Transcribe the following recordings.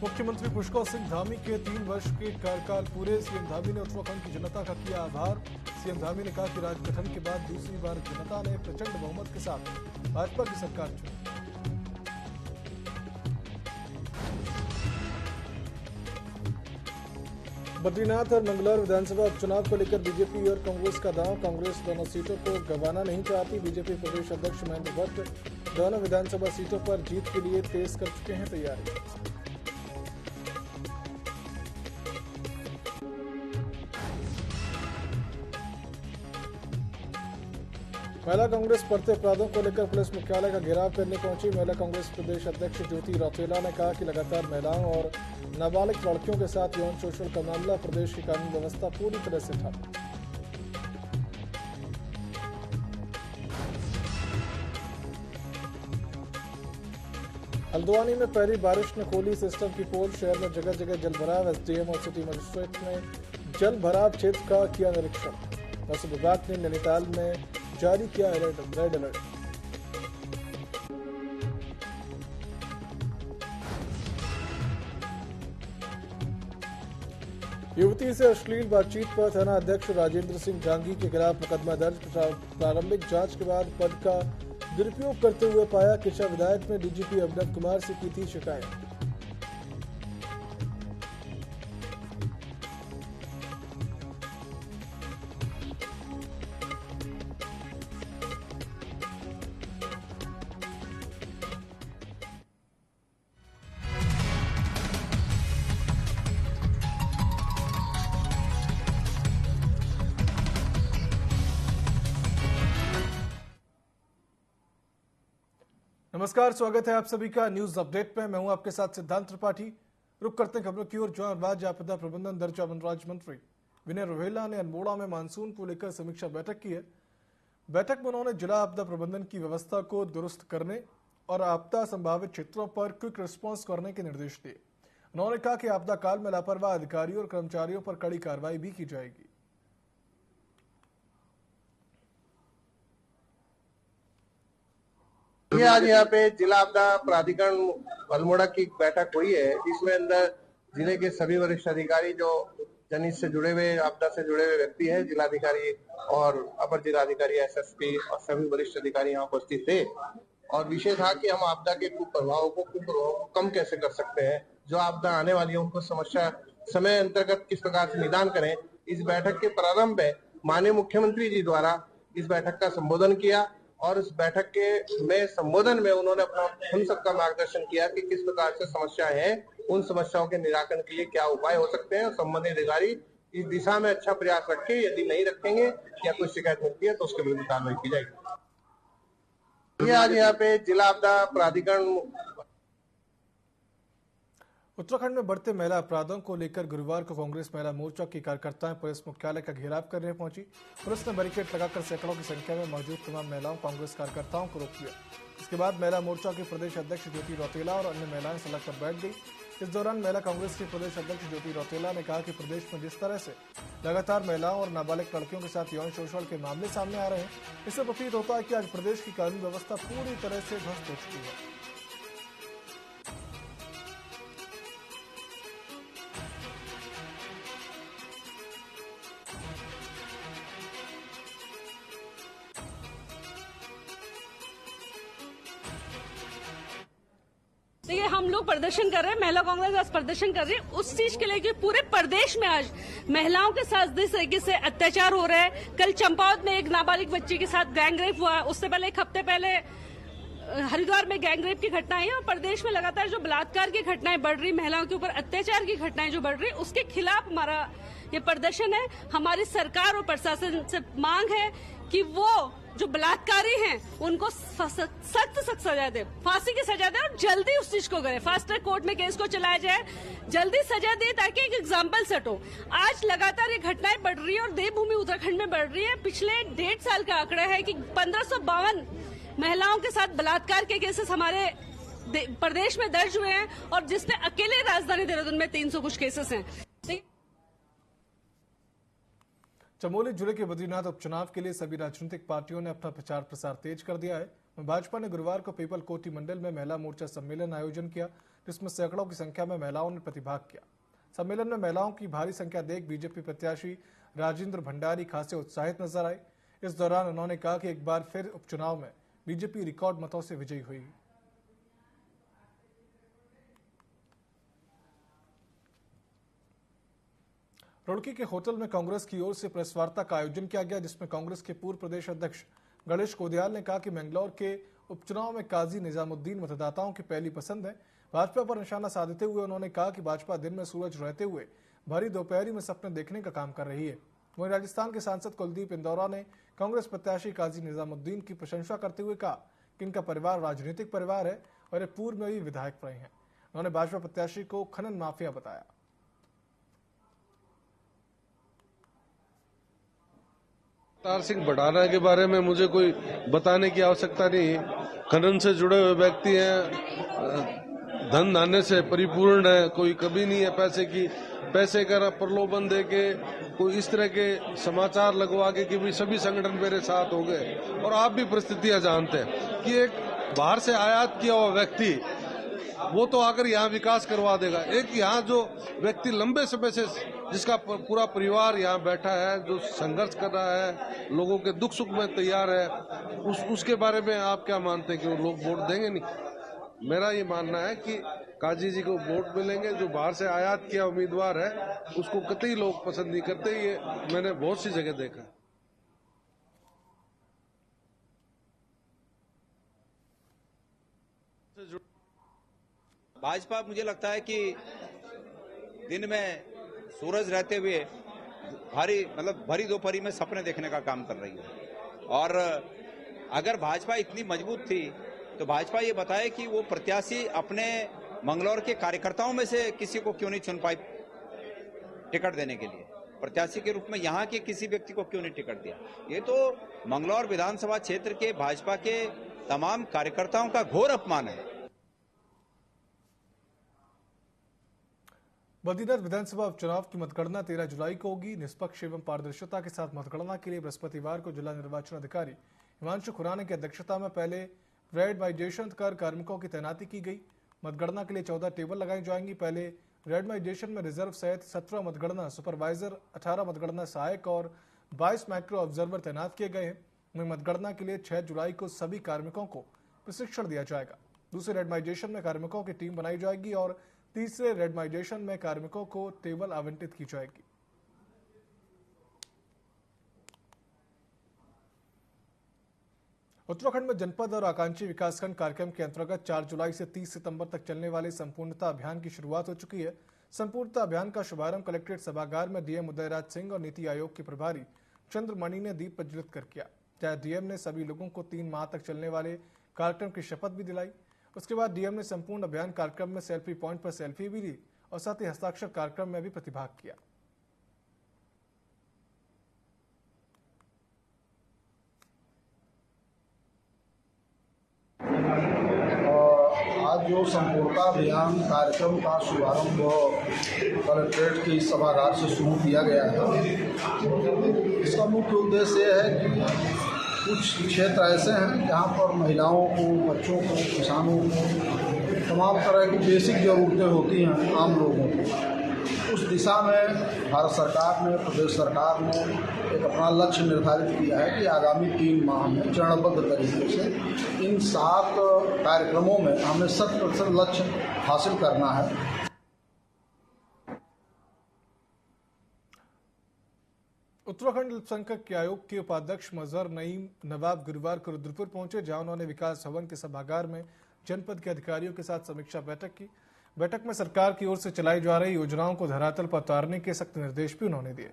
मुख्यमंत्री पुष्कर सिंह धामी के 3 वर्ष के कार्यकाल पूरे। सीएम धामी ने उत्तराखंड की जनता का किया आभार। सीएम धामी ने कहा कि राज्य गठन के बाद दूसरी बार जनता ने प्रचंड बहुमत के साथ भाजपा की सरकार चुनी। बद्रीनाथ और मंगलौर विधानसभा उपचुनाव को लेकर बीजेपी और कांग्रेस का दांव। कांग्रेस दोनों सीटों को गंवाना नहीं चाहती। बीजेपी प्रदेश अध्यक्ष महेंद्र भट्ट दोनों विधानसभा सीटों पर जीत के लिए तेज कर चुके हैं तैयारी। महिला कांग्रेस बढ़ते अपराधों को लेकर पुलिस मुख्यालय का घेराव करने पहुंची। महिला कांग्रेस प्रदेश अध्यक्ष ज्योति रौतेला ने कहा कि लगातार महिलाओं और नाबालिग लड़कियों के साथ यौन शोषण का मामला, प्रदेश की कानून व्यवस्था पूरी तरह से ठप। हल्द्वानी में पहली बारिश ने खोली सिस्टम की पोल। शहर में जगह जगह जलभराव। एसडीएम और सिटी मजिस्ट्रेट ने जलभराव क्षेत्र का किया निरीक्षण। मौसम विभाग ने नैनीताल में जारी किया रेड अलर्ट। युवती से अश्लील बातचीत पर थाना अध्यक्ष राजेंद्र सिंह जांगी के खिलाफ मुकदमा दर्ज। प्रारंभिक जांच के बाद पद का दुरुपयोग करते हुए पाया। किशा विधायक ने डीजीपी अभिनव कुमार से की थी शिकायत। नमस्कार, स्वागत है आप सभी का न्यूज अपडेट में। मैं हूं आपके साथ सिद्धांत त्रिपाठी। रुक करते हैं खबरों की ओर। जहां राज्य आपदा प्रबंधन दर्जा वन राज्य मंत्री विनय रोहेला ने अल्मोड़ा में मानसून को लेकर समीक्षा बैठक की है। बैठक में उन्होंने जिला आपदा प्रबंधन की व्यवस्था को दुरुस्त करने और आपदा संभावित क्षेत्रों पर क्विक रिस्पॉन्स करने के निर्देश दिए। उन्होंने कहा कि आपदा काल में लापरवाह अधिकारियों और कर्मचारियों पर कड़ी कार्रवाई भी की जाएगी। आज यहाँ पे जिला आपदा प्राधिकरण अल्मोड़ा की बैठक हुई है। इसमें अंदर जिले के सभी वरिष्ठ अधिकारी जो जनहित से जुड़े हुए, आपदा से जुड़े हुए व्यक्ति हैं, जिलाधिकारी और अपर जिलाधिकारी, एसएसपी और सभी वरिष्ठ अधिकारी यहाँ उपस्थित थे। और विषय था कि हम आपदा के कुप्रभावों को कम कैसे कर सकते हैं, जो आपदा आने वाली है उनको समस्या समय अंतर्गत किस प्रकार से निदान करें। इस बैठक के प्रारंभ में माननीय मुख्यमंत्री जी द्वारा इस बैठक का संबोधन किया और इस बैठक के में संबोधन में उन्होंने अपना हम सबका मार्गदर्शन किया कि किस प्रकार से समस्याएं हैं, उन समस्याओं के निराकरण के लिए क्या उपाय हो सकते हैं। और संबंधित अधिकारी इस दिशा में अच्छा प्रयास रखें। यदि नहीं रखेंगे या कोई शिकायत मिलती है तो उसके विरुद्ध कार्रवाई की जाएगी। आज यहाँ पे जिला आपदा प्राधिकरण उत्तराखंड में बढ़ते महिला अपराधों को लेकर गुरुवार को कांग्रेस महिला मोर्चा की कार्यकर्ताएं पुलिस मुख्यालय का घेराव करने पहुंची। पुलिस ने बैरिकेड लगाकर सैकड़ों की संख्या में मौजूद तमाम महिलाओं कांग्रेस कार्यकर्ताओं को रोक लिया। इसके बाद महिला मोर्चा के प्रदेश अध्यक्ष ज्योति रौतेला और अन्य महिलाएं सड़क पर बैठ गई। इस दौरान महिला कांग्रेस के प्रदेश अध्यक्ष ज्योति रौतेला ने कहा कि प्रदेश में जिस तरह से लगातार महिलाओं और नाबालिग लड़कियों के साथ यौन शोषण के मामले सामने आ रहे हैं, इससे प्रतीत होता है कि आज प्रदेश की कानून व्यवस्था पूरी तरह से ध्वस्त हो चुकी है। देखिए, हम लोग प्रदर्शन कर रहे हैं, महिला कांग्रेस आज प्रदर्शन कर रही है उस चीज के लिए कि पूरे प्रदेश में आज महिलाओं के साथ जिस तरीके से अत्याचार हो रहा है। कल चंपावत में एक नाबालिग बच्ची के साथ गैंगरेप हुआ। उससे पहले एक हफ्ते पहले हरिद्वार में गैंगरेप की घटनाएं हैं। और प्रदेश में लगातार जो बलात्कार की घटनाएं बढ़ रही, महिलाओं के ऊपर अत्याचार की घटनाएं जो बढ़ रही, उसके खिलाफ हमारा ये प्रदर्शन है। हमारी सरकार और प्रशासन से मांग है कि वो जो बलात्कारी हैं उनको सख्त सजा दे, फांसी की सजा दे और जल्दी उस चीज को करे। फास्ट ट्रैक कोर्ट में केस को चलाया जाए, जल्दी सजा दे ताकि एक एग्जाम्पल सेट हो। आज लगातार ये घटनाएं बढ़ रही है और देवभूमि उत्तराखंड में बढ़ रही है। पिछले 1.5 साल का आंकड़ा है कि 1552 महिलाओं के साथ बलात्कार के केसेस हमारे प्रदेश में दर्ज हुए हैं और जिसमें अकेले राजधानी देहरादून में 300 कुछ केसेस हैं। चमोली जिले के बद्रीनाथ उपचुनाव के लिए सभी राजनीतिक पार्टियों ने अपना प्रचार प्रसार तेज कर दिया है। भाजपा ने गुरुवार को पीपल कोटी मंडल में महिला मोर्चा सम्मेलन आयोजन किया, जिसमें सैकड़ों की संख्या में महिलाओं ने प्रतिभाग किया। सम्मेलन में महिलाओं की भारी संख्या देख बीजेपी प्रत्याशी राजेंद्र भंडारी खासे उत्साहित नजर आए। इस दौरान उन्होंने कहा कि एक बार फिर उपचुनाव में बीजेपी रिकॉर्ड मतों से विजयी हुई। रुड़की के होटल में कांग्रेस की ओर से प्रेस वार्ता का आयोजन किया गया, जिसमें कांग्रेस के पूर्व प्रदेश अध्यक्ष गणेश कोदियाल ने कहा कि मैंगलोर के उपचुनाव में काजी निजामुद्दीन मतदाताओं की पहली पसंद है। भाजपा पर निशाना साधते हुए उन्होंने कहा कि भाजपा दिन में सूरज रहते हुए भरी दोपहरी में सपने देखने का काम कर रही है। वहीं राजस्थान के सांसद कुलदीप इंदौरा ने कांग्रेस प्रत्याशी काजी निजामुद्दीन की प्रशंसा करते हुए कहा कि इनका परिवार राजनीतिक परिवार है और ये पूर्व में भी विधायक रहे हैं। उन्होंने भाजपा प्रत्याशी को खनन माफिया बताया। अवतार सिंह बढ़ाना के बारे में मुझे कोई बताने की आवश्यकता नहीं है। खनन से जुड़े हुए व्यक्ति हैं, धन धान्य से परिपूर्ण है, कोई कभी नहीं है पैसे का प्रलोभन दे के कोई इस तरह के समाचार लगवा के कि भी सभी संगठन मेरे साथ हो गए। और आप भी परिस्थितियां जानते हैं कि एक बाहर से आयात किया हुआ व्यक्ति वो तो आकर यहाँ विकास करवा देगा। एक यहाँ जो व्यक्ति लंबे समय से जिसका पूरा परिवार यहाँ बैठा है, जो संघर्ष कर रहा है, लोगों के दुख सुख में तैयार है, उसके बारे में आप क्या मानते हैं कि वो लोग वोट देंगे? नहीं, मेरा ये मानना है कि काजी जी को वोट मिलेंगे। जो बाहर से आयात किया उम्मीदवार है उसको कतई लोग पसंद नहीं करते। ये मैंने बहुत सी जगह देखा। भाजपा मुझे लगता है कि दिन में सूरज रहते हुए भरी दोपहरी में सपने देखने का काम कर रही है। और अगर भाजपा इतनी मजबूत थी तो भाजपा ये बताए कि वो प्रत्याशी अपने मंगलौर के कार्यकर्ताओं में से किसी को क्यों नहीं चुन पाई टिकट देने के लिए। प्रत्याशी के रूप में यहाँ के किसी व्यक्ति को क्यों नहीं टिकट दिया। ये तो मंगलौर विधानसभा क्षेत्र के भाजपा के तमाम कार्यकर्ताओं का घोर अपमान है। बद्रीनाथ विधानसभा उपचुनाव की मतगणना 13 जुलाई को होगी। निष्पक्ष एवं पारदर्शिता के साथ मतगणना के लिए बृहस्पतिवार को जिला निर्वाचन अधिकारी हिमांशु खुराना की अध्यक्षता में पहले रेडमाइजेशन कर कार्मिकों की तैनाती की गई। मतगणना के लिए 14 टेबल लगाई जाएंगी। पहले रेडमाइजेशन में रिजर्व सहित 17 मतगणना सुपरवाइजर, 18 मतगणना सहायक और 22 माइक्रो ऑब्जर्वर तैनात किए गए हैं। वहीं मतगणना के लिए 6 जुलाई को सभी कार्मिकों को प्रशिक्षण दिया जाएगा। दूसरे रेडमाइजेशन में कार्मिकों की टीम बनाई जाएगी और तीसरे रेडमाइजेशन में कार्मिकों को टेबल आवंटित की जाएगी। उत्तराखंड में जनपद और आकांक्षी विकासखंड कार्यक्रम के अंतर्गत 4 जुलाई से 30 सितंबर तक चलने वाले संपूर्णता अभियान की शुरुआत हो चुकी है। संपूर्णता अभियान का शुभारंभ कलेक्ट्रेट सभागार में डीएम उदयराज सिंह और नीति आयोग के प्रभारी चंद्रमणि ने दीप प्रज्वलित कर किया। जहां डीएम ने सभी लोगों को 3 माह तक चलने वाले कार्यक्रम की शपथ भी दिलाई। उसके बाद डीएम ने संपूर्ण अभियान कार्यक्रम में सेल्फी पॉइंट पर सेल्फी भी ली और साथ ही हस्ताक्षर कार्यक्रम में भी प्रतिभाग किया। आज जो संपूर्णता अभियान कार्यक्रम का शुभारंभ कलेक्ट्रेट के सभागार से शुरू किया गया है, इसका मुख्य उद्देश्य यह है कि कुछ क्षेत्र ऐसे हैं जहाँ पर महिलाओं को, बच्चों को, किसानों को तमाम तरह की बेसिक ज़रूरतें होती हैं आम लोगों को। उस दिशा में भारत सरकार ने, प्रदेश सरकार ने एक अपना लक्ष्य निर्धारित किया है कि आगामी 3 माह में चरणबद्ध तरीके से इन 7 कार्यक्रमों में हमें 100% लक्ष्य हासिल करना है। उत्तराखंड अल्पसंख्यक आयोग के उपाध्यक्ष मजहर नईम नवाब गुरुवार को रुद्रपुर पहुंचे, जहां उन्होंने विकास भवन के सभागार में जनपद के अधिकारियों के साथ समीक्षा बैठक की। बैठक में सरकार की ओर से चलाई जा रही योजनाओं को धरातल पर उतारने के सख्त निर्देश भी उन्होंने दिए।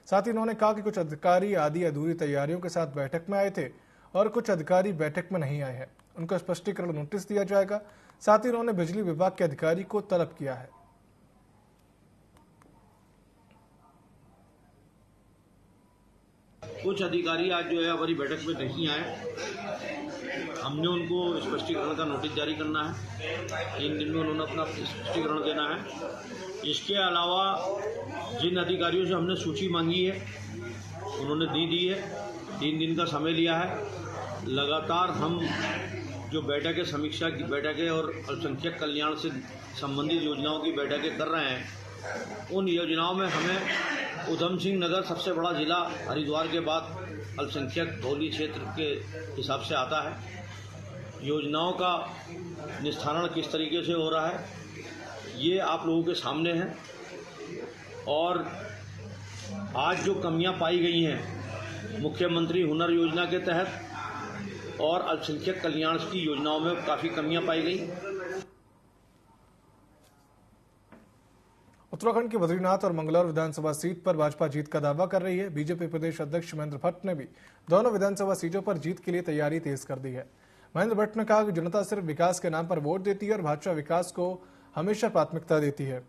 साथ ही उन्होंने कहा कि कुछ अधिकारी आधी अधूरी तैयारियों के साथ बैठक में आए थे और कुछ अधिकारी बैठक में नहीं आए हैं, उनको स्पष्टीकरण नोटिस दिया जाएगा। साथ ही उन्होंने बिजली विभाग के अधिकारी को तलब किया है। कुछ अधिकारी आज जो है हमारी बैठक में नहीं आए। हमने उनको स्पष्टीकरण का नोटिस जारी करना है। 3 दिन में उन्होंने अपना स्पष्टीकरण देना है। इसके अलावा जिन अधिकारियों से हमने सूची मांगी है उन्होंने दी है। 3 दिन का समय लिया है। लगातार हम जो बैठकें समीक्षा की बैठकें और अल्पसंख्यक कल्याण से संबंधित योजनाओं की बैठकें कर रहे हैं, उन योजनाओं में हमें उधम सिंह नगर सबसे बड़ा जिला हरिद्वार के बाद अल्पसंख्यक बहुल्य क्षेत्र के हिसाब से आता है। योजनाओं का निस्तारण किस तरीके से हो रहा है ये आप लोगों के सामने है, और आज जो कमियां पाई गई हैं मुख्यमंत्री हुनर योजना के तहत और अल्पसंख्यक कल्याण की योजनाओं में काफ़ी कमियां पाई गई। उत्तराखंड के बद्रीनाथ और मंगलौर विधानसभा सीट पर भाजपा जीत का दावा कर रही है। बीजेपी प्रदेश अध्यक्ष महेंद्र भट्ट ने भी दोनों विधानसभा सीटों पर जीत के लिए तैयारी तेज कर दी है। महेंद्र भट्ट ने कहा कि जनता सिर्फ विकास के नाम पर वोट देती है और भाजपा विकास को हमेशा प्राथमिकता देती है,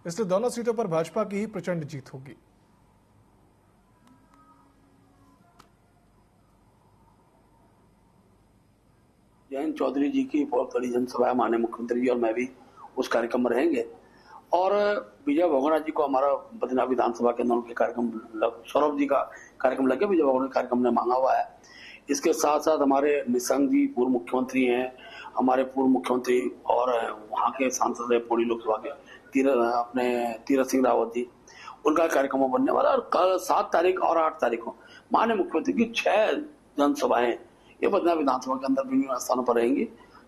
इसलिए दोनों सीटों पर भाजपा की ही प्रचंड जीत होगी। जयंत चौधरी जी की बहुत बड़ी जनसभा, माननीय मुख्यमंत्री जी और मैं भी उस कार्यक्रम में रहेंगे, और विजय भगोना जी को हमारा बद्रीनाथ विधानसभा के अंदर उनके कार्यक्रम, सौरभ जी का कार्यक्रम लगे, विजय भगोना कार्यक्रम ने मांगा हुआ है। इसके साथ साथ हमारे निशंक जी पूर्व मुख्यमंत्री हैं, हमारे पूर्व मुख्यमंत्री और वहाँ के सांसद है पौड़ी लोकसभा के अपने तीरथ सिंह रावत जी, उनका कार्यक्रम बनने वाला। और कल 7 तारीख और 8 तारीख को माननीय मुख्यमंत्री की 6 जनसभाएं ये बद्रीनाथ विधानसभा के अंदर विभिन्न स्थानों पर रहेंगी।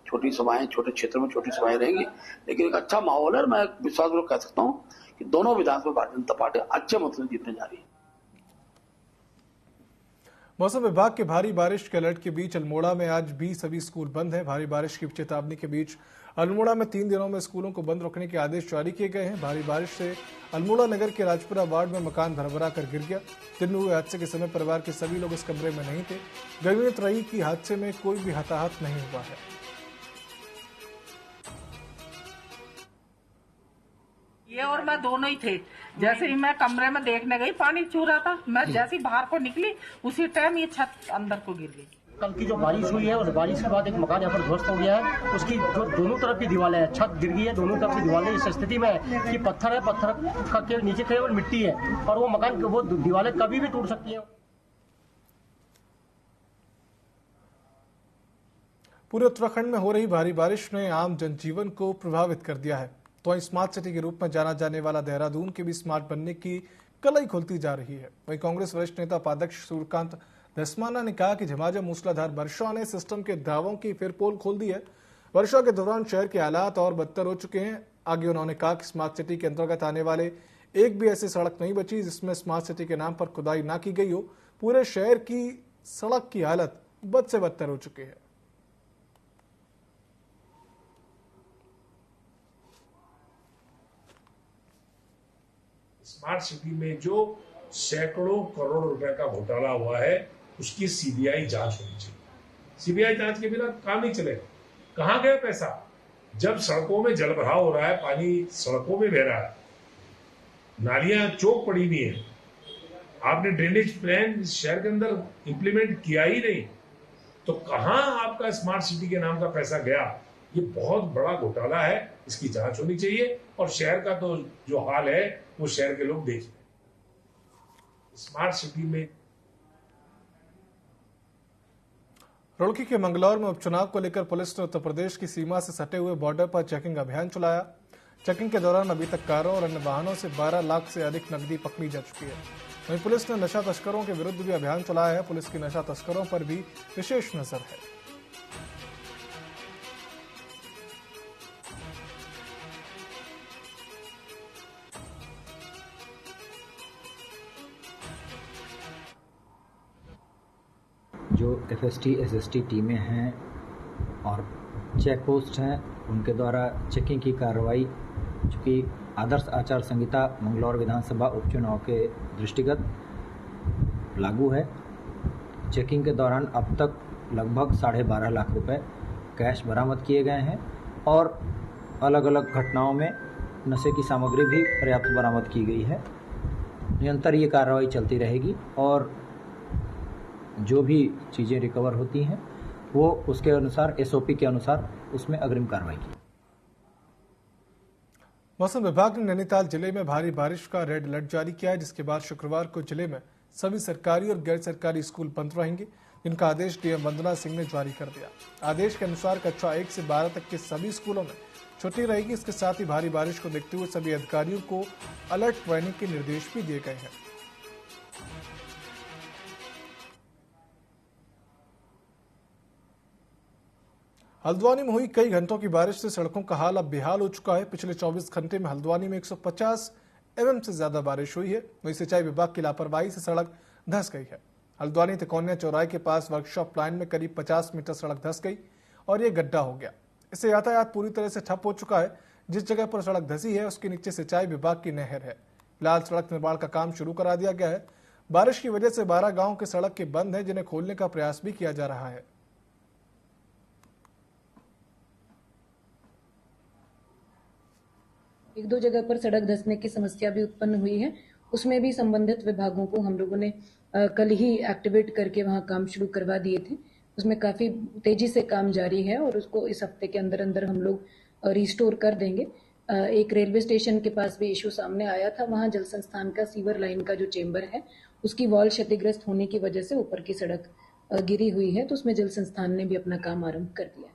छोटी सभाएं, छोटे क्षेत्रों में छोटी सभाएं रहेंगी, लेकिन एक अच्छा माहौल है। मैं विश्वासपूर्वक कह सकता हूँ कि दोनों विधानसभा भारतीय जनता पार्टी अच्छे मतों से जीतने जा रही है। मौसम विभाग के भारी बारिश के अलर्ट के बीच अल्मोड़ा में आज भी सभी स्कूल बंद हैं। भारी बारिश की चेतावनी के बीच अल्मोड़ा में 3 दिनों में स्कूलों को बंद रखने के आदेश जारी किए गए हैं। भारी बारिश से अल्मोड़ा नगर के राजपुरा वार्ड में मकान भरभरा कर गिर गया। दिन में हुए हादसे के समय परिवार के सभी लोग इस कमरे में नहीं थे। गनीमत रही कि हादसे में कोई भी हताहत नहीं हुआ है। ये और मैं दोनों ही थे। जैसे ही मैं कमरे में देखने गई पानी छू रहा था, मैं जैसे ही बाहर को निकली उसी टाइम ये छत अंदर को गिर गई। कल की जो बारिश हुई है, उस बारिश के बाद एक मकान यहाँ पर ध्वस्त हो गया है। उसकी जो दोनों तरफ की दीवारें हैं, छत गिर गई है, दोनों तरफ की दीवारें इस स्थिति में है कि पत्थर है, पत्थर का के नीचे केवल मिट्टी है और वो मकान वो दीवारें कभी भी टूट सकती है। पूरे उत्तराखंड में हो रही भारी बारिश ने आम जनजीवन को प्रभावित कर दिया है। तो स्मार्ट सिटी के रूप में जाना जाने वाला देहरादून के भी स्मार्ट बनने की कलई खुलती जा रही है। वहीं कांग्रेस वरिष्ठ नेता उपाध्यक्ष सूर्यकांत धस्माना ने कहा कि झमाझम मूसलाधार वर्षा ने सिस्टम के दावों की फिर पोल खोल दी है। वर्षा के दौरान शहर के हालात और बदतर हो चुके हैं। आगे उन्होंने कहा कि स्मार्ट सिटी के अंतर्गत आने वाले एक भी ऐसी सड़क नहीं बची जिसमें स्मार्ट सिटी के नाम पर खुदाई ना की गई हो। पूरे शहर की सड़क की हालत बद से बदतर हो चुकी है। स्मार्ट सिटी में जो सैकड़ों करोड़ रुपए का घोटाला हुआ है उसकी सीबीआई जांच होनी चाहिए। सीबीआई जांच के बिना काम नहीं चलेगा। कहां गया पैसा? जब सड़कों में जलभराव हो रहा है, पानी सड़कों में बह रहा है, नालियां चौक पड़ी हुई है, आपने ड्रेनेज प्लान शहर के अंदर इंप्लीमेंट किया ही नहीं, तो कहां आपका स्मार्ट सिटी के नाम का पैसा गया? ये बहुत बड़ा घोटाला है, इसकी जांच होनी चाहिए। और शहर का तो जो हाल है वो शहर के लोग देख रहे हैं। स्मार्ट सिटी में रुड़की के मंगलौर में उपचुनाव को लेकर पुलिस ने उत्तर प्रदेश की सीमा से सटे हुए बॉर्डर पर चेकिंग अभियान चलाया। चेकिंग के दौरान अभी तक कारों और अन्य वाहनों से 12 लाख से अधिक नकदी पकड़ी जा चुकी है। वहीं पुलिस ने नशा तस्करों के विरुद्ध भी अभियान चलाया है। पुलिस की नशा तस्करों पर भी विशेष नजर है। जो एफएसटी एसएसटी टीमें हैं और चेक पोस्ट हैं, उनके द्वारा चेकिंग की कार्रवाई, चूँकि आदर्श आचार संहिता मंगलौर विधानसभा उपचुनाव के दृष्टिगत लागू है। चेकिंग के दौरान अब तक लगभग 12.5 लाख रुपए कैश बरामद किए गए हैं और अलग अलग घटनाओं में नशे की सामग्री भी पर्याप्त बरामद की गई है। निरंतर ये कार्रवाई चलती रहेगी और जो भी चीज़ें रिकवर होती हैं वो उसके अनुसार एसओपी के अनुसार उसमें अग्रिम कार्रवाई की। मौसम विभाग ने नैनीताल जिले में भारी बारिश का रेड अलर्ट जारी किया है, जिसके बाद शुक्रवार को जिले में सभी सरकारी और गैर सरकारी स्कूल बंद रहेंगे। जिनका आदेश डीएम वंदना सिंह ने जारी कर दिया। आदेश के अनुसार कक्षा 1 से 12 तक के सभी स्कूलों में छुट्टी रहेगी। इसके साथ ही भारी बारिश को देखते हुए सभी अधिकारियों को अलर्ट रहने के निर्देश भी दिए गए हैं। हल्द्वानी में हुई कई घंटों की बारिश से सड़कों का हाल अब बेहाल हो चुका है। पिछले 24 घंटे में हल्द्वानी में 150 एमएम से ज्यादा बारिश हुई है। वहीं सिंचाई विभाग की लापरवाही से सड़क धंस गई है। हल्द्वानी तिकोनिया चौराहे के पास वर्कशॉप लाइन में करीब 50 मीटर सड़क धंस गई और ये गड्ढा हो गया। इससे यातायात पूरी तरह से ठप हो चुका है। जिस जगह पर सड़क धंसी है उसके नीचे सिंचाई विभाग की नहर है। फिलहाल सड़क निर्माण का काम शुरू करा दिया गया है। बारिश की वजह से 12 गांव के सड़क के बंद है, जिन्हें खोलने का प्रयास भी किया जा रहा है। एक दो जगह पर सड़क धंसने की समस्या भी उत्पन्न हुई है। उसमें भी संबंधित विभागों को हम लोगों ने कल ही एक्टिवेट करके वहां काम शुरू करवा दिए थे। उसमें काफी तेजी से काम जारी है और उसको इस हफ्ते के अंदर अंदर हम लोग रिस्टोर कर देंगे। एक रेलवे स्टेशन के पास भी इशू सामने आया था। वहां जल संस्थान का सीवर लाइन का जो चेंबर है उसकी वॉल क्षतिग्रस्त होने की वजह से ऊपर की सड़क गिरी हुई है, तो उसमें जल संस्थान ने भी अपना काम आरंभ कर दिया।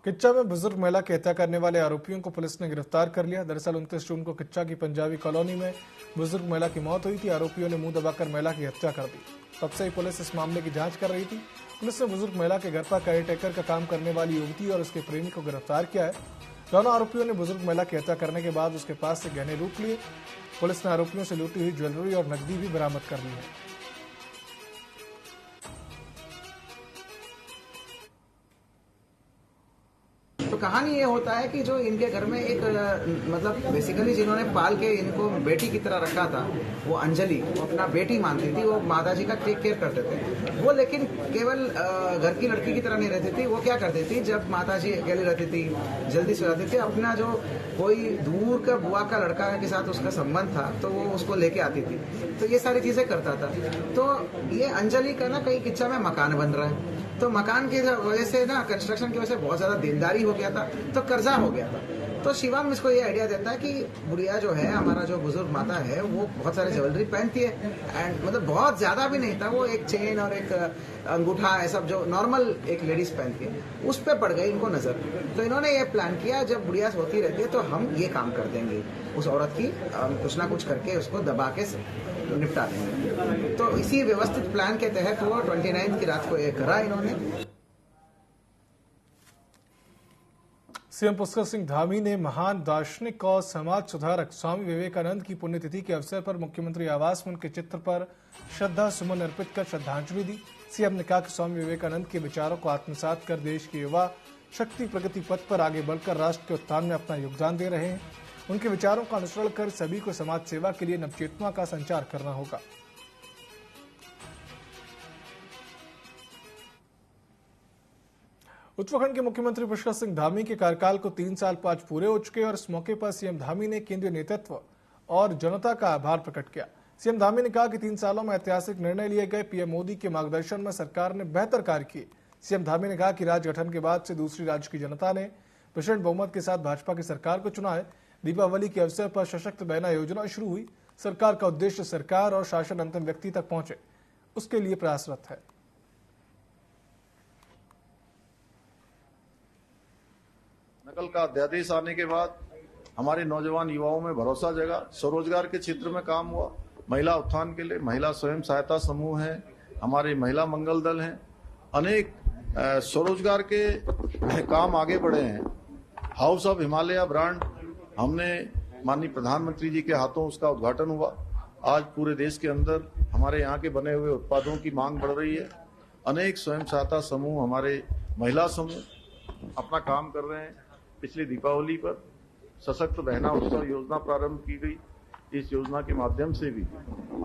किच्चा में बुजुर्ग महिला की हत्या करने वाले आरोपियों को पुलिस ने गिरफ्तार कर लिया। दरअसल 29 जून को किच्चा की पंजाबी कॉलोनी में बुजुर्ग महिला की मौत हुई थी। आरोपियों ने मुंह दबाकर महिला की हत्या कर दी। तब से ही पुलिस इस मामले की जांच कर रही थी। पुलिस ने बुजुर्ग महिला के घर पर केयरटेकर का काम करने वाली युवती और उसके प्रेमी को गिरफ्तार किया है। दोनों आरोपियों ने बुजुर्ग महिला की हत्या करने के बाद उसके पास से गहने लूट लिए। पुलिस ने आरोपियों से लूटी हुई ज्वेलरी और नकदी भी बरामद कर ली है। तो कहानी ये होता है कि जो इनके घर में एक मतलब बेसिकली जिन्होंने पाल के इनको बेटी की तरह रखा था, वो अंजलि, वो अपना बेटी मानती थी। वो माताजी का टेक केयर करते थे। वो लेकिन केवल घर की लड़की की तरह नहीं रहती थी। वो क्या करती थी, जब माताजी अकेली रहती थी, जल्दी सो जाती थी, अपना जो कोई दूर का बुआ का लड़का के साथ उसका संबंध था तो वो उसको लेके आती थी। तो ये सारी चीजें करता था। तो ये अंजलि का ना कहीं किच्चा में मकान बन रहा है, तो मकान की वजह से ना कंस्ट्रक्शन की वजह से बहुत ज्यादा देनदारी हो गया था, तो कर्जा हो गया था। तो शिवम इसको ये आइडिया देता है कि बुढ़िया जो है, हमारा जो बुजुर्ग माता है, वो बहुत सारे ज्वेलरी पहनती है एंड मतलब बहुत ज्यादा भी नहीं था, वो एक चेन और एक अंगूठा ऐसा जो नॉर्मल एक लेडीज पहनती है, उस पे पड़ गई इनको नजर। तो इन्होंने ये प्लान किया, जब बुढ़िया सोती रहती है तो हम ये काम कर देंगे, उस औरत की कुछ ना कुछ करके उसको दबा के निपटा देंगे। तो इसी व्यवस्थित प्लान के तहत वो 29 की रात को ये करा इन्होंने। सीएम पुष्कर सिंह धामी ने महान दार्शनिक और समाज सुधारक स्वामी विवेकानंद की पुण्यतिथि के अवसर पर मुख्यमंत्री आवास में उनके चित्र पर श्रद्धा सुमन अर्पित कर श्रद्धांजलि दी। सीएम ने कहा कि स्वामी विवेकानंद के विचारों को आत्मसात कर देश के युवा शक्ति प्रगति पथ पर आगे बढ़कर राष्ट्र के उत्थान में अपना योगदान दे रहे हैं। उनके विचारों का अनुसरण कर सभी को समाज सेवा के लिए नवचेतना का संचार करना होगा। उत्तराखंड के मुख्यमंत्री पुष्कर सिंह धामी के कार्यकाल को 3 साल आज पूरे हो चुके और इस मौके पर सीएम धामी ने केंद्रीय नेतृत्व और जनता का आभार प्रकट किया। सीएम धामी ने कहा कि 3 सालों में ऐतिहासिक निर्णय लिए गए। पीएम मोदी के मार्गदर्शन में सरकार ने बेहतर कार्य किए। सीएम धामी ने कहा कि राज्य गठन के बाद से दूसरी राज्य की जनता ने प्रचंड बहुमत के साथ भाजपा की सरकार को चुना है। दीपावली के अवसर पर सशक्त बहना योजना शुरू हुई। सरकार का उद्देश्य सरकार और शासन अंतिम व्यक्ति तक पहुंचे, उसके लिए प्रयासरत है। नकल का अध्यादेश आने के बाद हमारे नौजवान युवाओं में भरोसा जगा। स्वरोजगार के क्षेत्र में काम हुआ। महिला उत्थान के लिए महिला स्वयं सहायता समूह है, हमारे महिला मंगल दल हैं, अनेक स्वरोजगार के काम आगे बढ़े हैं। हाउस ऑफ हिमालय ब्रांड हमने माननीय प्रधानमंत्री जी के हाथों उसका उद्घाटन हुआ। आज पूरे देश के अंदर हमारे यहाँ के बने हुए उत्पादों की मांग बढ़ रही है। अनेक स्वयं सहायता समूह, हमारे महिला समूह अपना काम कर रहे हैं। पिछली दीपावली पर सशक्त बहना उत्सव योजना प्रारंभ की गई। इस योजना के माध्यम से भी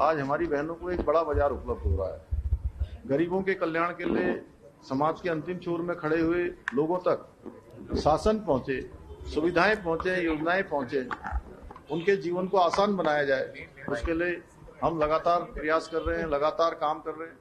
आज हमारी बहनों को एक बड़ा बाजार उपलब्ध हो रहा है। गरीबों के कल्याण के लिए समाज के अंतिम छोर में खड़े हुए लोगों तक शासन पहुंचे, सुविधाएं पहुंचे, योजनाएं पहुंचे, उनके जीवन को आसान बनाया जाए, उसके लिए हम लगातार प्रयास कर रहे हैं, लगातार काम कर रहे हैं।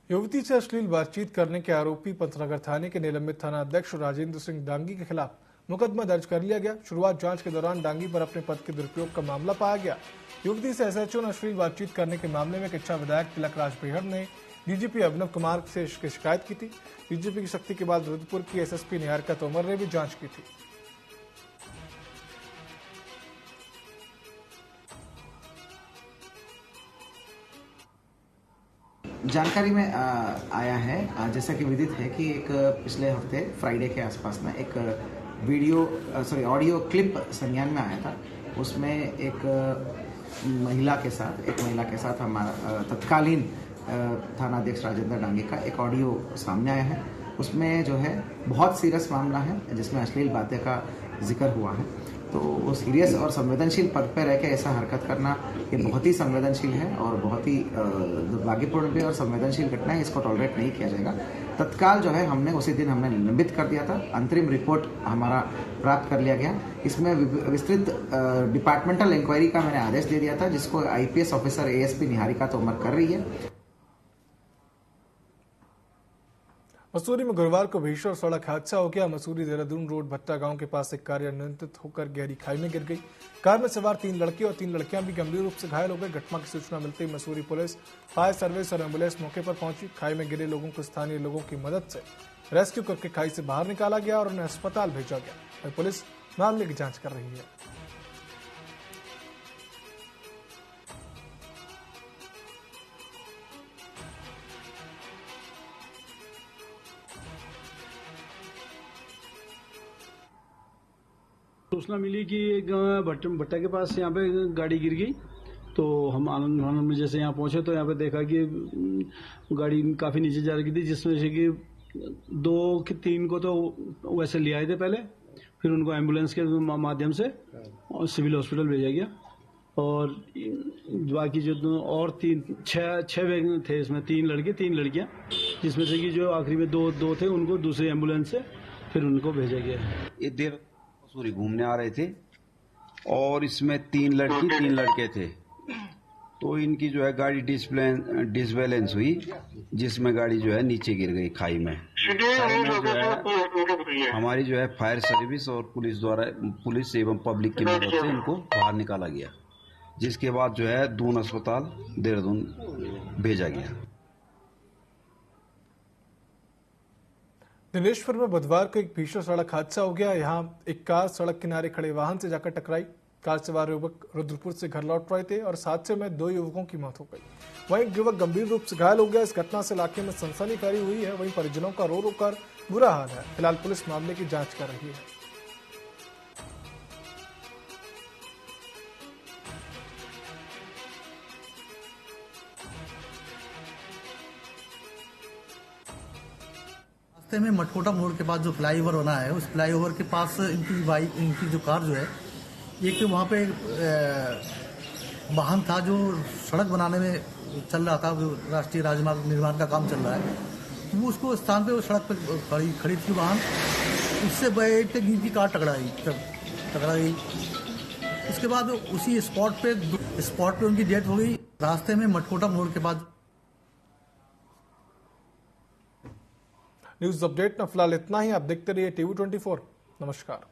युवती से अश्लील बातचीत करने के आरोपी पंतनगर थाने के निलंबित थाना अध्यक्ष राजेंद्र सिंह डांगी के खिलाफ मुकदमा दर्ज कर लिया गया। शुरुआत जांच के दौरान डांगी पर अपने पद के दुरुपयोग का मामला पाया गया। युवती से एसएचओ ने अश्लील बातचीत करने के मामले में किच्छा विधायक तिलक राज बेहड़ ने डीजीपी अभिनव कुमार से शिकायत की थी। डीजीपी की सख्ती के बाद रुद्रपुर की एसएसपी निहारिका तोमर ने भी जांच की थी। जानकारी में आया है, जैसा कि विदित है कि एक पिछले हफ्ते फ्राइडे के आसपास में एक ऑडियो क्लिप संज्ञान में आया था। उसमें एक महिला के साथ हमारा तत्कालीन थानाध्यक्ष राजेंद्र डांगे का एक ऑडियो सामने आया है। उसमें जो है बहुत सीरियस मामला है, जिसमें अश्लील बातें का जिक्र हुआ है। तो वो सीरियस और संवेदनशील पद पर रह के ऐसा हरकत करना ये बहुत ही संवेदनशील है और बहुत ही दुर्भाग्यपूर्ण भी और संवेदनशील घटना है। इसको टॉलरेट नहीं किया जाएगा। तत्काल जो है उसी दिन हमने निलंबित कर दिया था। अंतरिम रिपोर्ट हमारा प्राप्त कर लिया गया। इसमें विस्तृत डिपार्टमेंटल इंक्वायरी का मैंने आदेश दे दिया था, जिसको IPS officer ASP Niharika Tomar कर रही है। मसूरी में गुरुवार को भीषण सड़क हादसा हो गया। मसूरी देहरादून रोड भट्टा गांव के पास एक कार अनियंत्रित होकर गहरी खाई में गिर गई। कार में सवार 3 लड़के और 3 लड़कियां भी गंभीर रूप से घायल हो गए। घटना की सूचना मिलते ही मसूरी पुलिस, फायर सर्विस और एम्बुलेंस मौके पर पहुंची। खाई में गिरे लोगों को स्थानीय लोगों की मदद से रेस्क्यू करके खाई से बाहर निकाला गया और उन्हें अस्पताल भेजा गया। पुलिस मामले की जांच कर रही है। सूचना मिली कि एक भट्टा के पास यहाँ पे गाड़ी गिर गई। तो हम आनंद में जैसे यहाँ पहुंचे तो यहाँ पे देखा कि गाड़ी काफी नीचे जा रही थी, जिसमें से कि 2 कि 3 को तो वैसे ले आए थे पहले, फिर उनको एम्बुलेंस के माध्यम से सिविल हॉस्पिटल भेजा गया। और बाकी जो और 6 थे, इसमें 3 लड़के 3 लड़कियां, जिसमें से कि जो आखिरी में 2 थे उनको दूसरी एम्बुलेंस से फिर उनको भेजा गया। ये देर मसूरी घूमने आ रहे थे और इसमें 3 लड़की 3 लड़के थे। तो इनकी जो है गाड़ी डिसबैलेंस हुई, जिसमें गाड़ी जो है नीचे गिर गई खाई में। हमारी जो है फायर सर्विस और पुलिस एवं पब्लिक की मदद से इनको बाहर निकाला गया, जिसके बाद जो है दून अस्पताल देहरादून भेजा गया। दिनेशपुर में बुधवार को एक भीषण सड़क हादसा हो गया। यहां एक कार सड़क किनारे खड़े वाहन से जाकर टकराई। कार सवार युवक रुद्रपुर से घर लौट रहे थे और इस हादसे में 2 युवकों की मौत हो गई। वहीं एक युवक गंभीर रूप से घायल हो गया। इस घटना से इलाके में सनसनी फैली हुई है। वहीं परिजनों का रो रो कर बुरा हाल है। फिलहाल पुलिस मामले की जांच कर रही है। में मटकोटा मोड़ के पास जो फ्लाईओवर बना है, उस फ्लाईओवर के पास इनकी जो कार जो है, एक तो वहाँ पे वाहन था जो सड़क बनाने में चल रहा था, जो राष्ट्रीय राजमार्ग निर्माण का काम चल रहा है, वो उसको स्थान पे वो सड़क पर खड़ी थी वाहन, उससे बैठ के इनकी कार टकरा गई। उसके बाद उसी स्पॉट पे उनकी डेथ हो गई। रास्ते में मटकोटा मोड़ के बाद। न्यूज अपडेट में फिलहाल इतना ही। आप देखते रहिए TV24। नमस्कार।